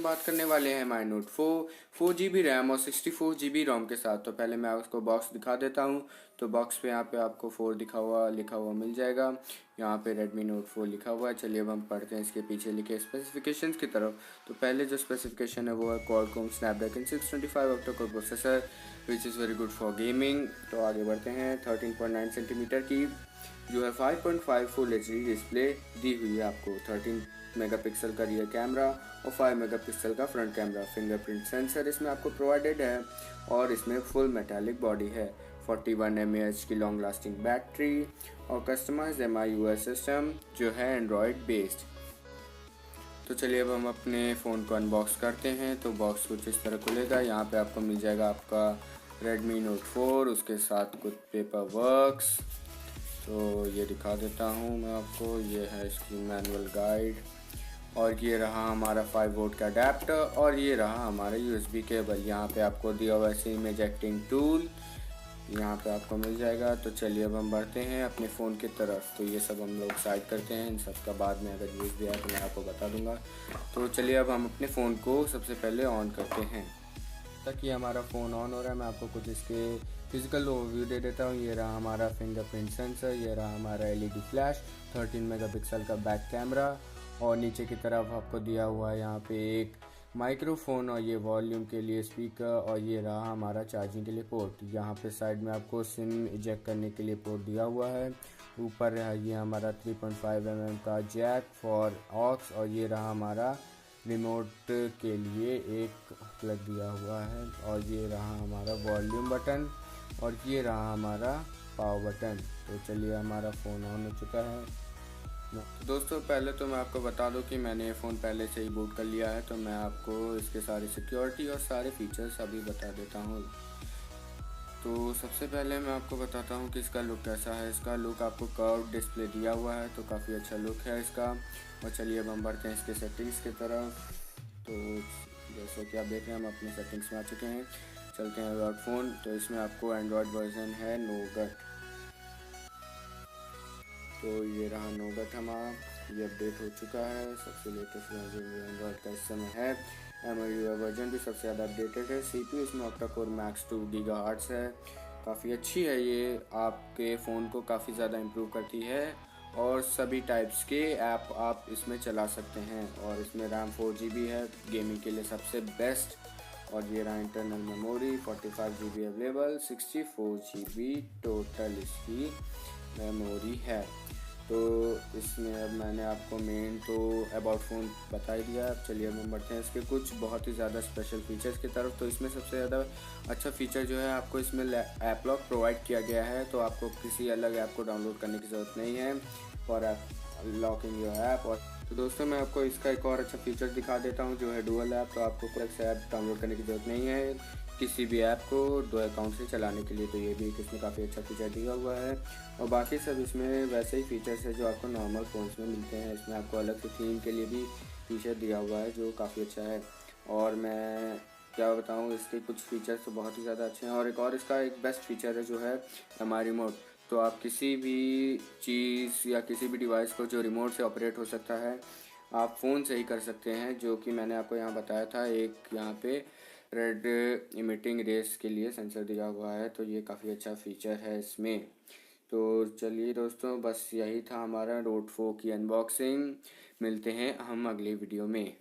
बात करने वाले हैं माई नोट 4 GB रैम और 64 GB रोम के साथ। तो पहले मैं आपको बॉक्स दिखा देता हूँ। तो बॉक्स पे यहाँ पे आपको 4 लिखा हुआ मिल जाएगा। यहाँ पे Redmi Note 4 लिखा हुआ है। चलिए अब हम पढ़ते हैं इसके पीछे लिखे स्पेसिफिकेशंस की तरफ। तो पहले जो स्पेसिफिकेशन है वो है Qualcomm Snapdragon 625 octa-core processor which is very good for gaming. तो आगे बढ़ते हैं। 13.9 सेंटीमीटर की जो है 5.5 फुल HD डिस्प्ले दी हुई है आपको। 13 मेगापिक्सल का रियर कैमरा और 5 मेगापिक्सल का फ्रंट कैमरा। फिंगरप्रिंट सेंसर इसमें आपको प्रोवाइडेड है और इसमें फुल मेटालिक बॉडी है। 41 mAh की लॉन्ग लास्टिंग बैटरी और कस्टमाइज्ड MIUI सिस्टम जो है एंड्रॉयड बेस्ड। तो चलिए अब हम अपने फ़ोन को अनबॉक्स करते हैं। तो बॉक्स कुछ इस तरह खुलेगा। यहाँ पे आपको मिल जाएगा आपका Redmi Note 4, उसके साथ कुछ पेपर वर्क्स। तो ये दिखा देता हूँ मैं आपको। ये है इसकी मैनुअल गाइड और ये रहा हमारा 5 वोल्ट का अडेप्टर और ये रहा हमारा USB केबल। यहाँ पे आपको दिया हुआ है इमेज एक्टिंग टूल यहाँ पे आपको मिल जाएगा। तो चलिए अब हम बढ़ते हैं अपने फ़ोन की तरफ। तो ये सब हम लोग साइड करते हैं। इन सब का बाद में अगर यूज़ दिया तो मैं आपको बता दूंगा। तो चलिए अब हम अपने फ़ोन को सबसे पहले ऑन करते हैं। तक ये हमारा फ़ोन ऑन हो रहा है, मैं आपको कुछ इसके फिजिकल ओवरव्यू दे देता हूँ। ये रहा हमारा फिंगरप्रिंट सेंसर, ये रहा हमारा LED फ्लैश, 13 मेगापिक्सल का बैक कैमरा और नीचे की तरफ आपको दिया हुआ है यहाँ पे एक माइक्रोफोन और ये वॉल्यूम के लिए स्पीकर और ये रहा हमारा चार्जिंग के लिए पोर्ट। यहाँ पे साइड में आपको सिम इजेक्ट करने के लिए पोर्ट दिया हुआ है। ऊपर ये हमारा 3.5 mm का जैक फॉर ऑक्स और ये रहा हमारा रिमोट के लिए एक प्लग दिया हुआ है और ये रहा हमारा वॉल्यूम बटन और ये रहा हमारा पावर बटन। तो चलिए हमारा फ़ोन ऑन हो चुका है। तो दोस्तों पहले तो मैं आपको बता दूं कि मैंने ये फ़ोन पहले से ही बूट कर लिया है। तो मैं आपको इसके सारी सिक्योरिटी और सारे फीचर्स अभी बता देता हूँ। तो सबसे पहले मैं आपको बताता हूँ कि इसका लुक कैसा है। इसका लुक आपको कर्व डिस्प्ले दिया हुआ है तो काफ़ी अच्छा लुक है इसका। और चलिए अब हम बढ़ते हैं इसके सेटिंग्स की तरफ। तो जैसे कि आप देख रहे हैं हम अपने सेटिंग्स में आ चुके हैं। चलते हैं अबाउट फ़ोन। तो इसमें आपको एंड्रॉयड वर्जन है नोगट। तो ये रहा नोगट हमारा, ये अपडेट हो चुका है। सबसे लेटेस्ट वर्जन एंड्रॉयड का इस समय है। MIUI वर्जन भी सबसे ज़्यादा अपडेटेड है। CPU इसमें ऑक्टा-कोर मैक्स 2 GHz है। काफ़ी अच्छी है ये, आपके फ़ोन को काफ़ी ज़्यादा इम्प्रूव करती है और सभी टाइप्स के ऐप आप इसमें चला सकते हैं। और इसमें रैम 4 GB है, गेमिंग के लिए सबसे बेस्ट। और ये रहा internal memory 45 GB available, 64 GB total इसकी मेमोरी है। तो इसमें अब मैंने आपको मेन तो अबाउट फ़ोन बता ही दिया। अब चलिए हम बढ़ते हैं इसके कुछ बहुत ही ज़्यादा स्पेशल फीचर्स की तरफ। तो इसमें सबसे ज़्यादा अच्छा फीचर जो है आपको इसमें ऐप लॉक प्रोवाइड किया गया है। तो आपको किसी अलग ऐप को डाउनलोड करने की ज़रूरत नहीं है for app locking your app. और तो दोस्तों मैं आपको इसका एक और अच्छा फीचर दिखा देता हूँ जो है डुअल ऐप। तो आपको कोई से ऐप डाउनलोड करने की ज़रूरत नहीं है किसी भी ऐप को 2 अकाउंट से चलाने के लिए। तो ये भी इसमें काफ़ी अच्छा फीचर दिया हुआ है। और बाकी सब इसमें वैसे ही फीचर्स है जो आपको नॉर्मल फ़ोन्स में मिलते हैं। इसमें आपको अलग से थीम के लिए भी फीचर दिया हुआ है जो काफ़ी अच्छा है। और मैं क्या बताऊँ, इसके कुछ फीचर्स तो बहुत ही ज़्यादा अच्छे हैं। और एक और इसका एक बेस्ट फीचर है जो है हमारा रिमोट। तो आप किसी भी चीज़ या किसी भी डिवाइस को जो रिमोट से ऑपरेट हो सकता है आप फ़ोन से ही कर सकते हैं। जो कि मैंने आपको यहाँ बताया था, एक यहाँ पे रेड इमिटिंग रेस के लिए सेंसर दिया हुआ है। तो ये काफ़ी अच्छा फीचर है इसमें। तो चलिए दोस्तों बस यही था हमारा Note 4 की अनबॉक्सिंग। मिलते हैं हम अगले वीडियो में।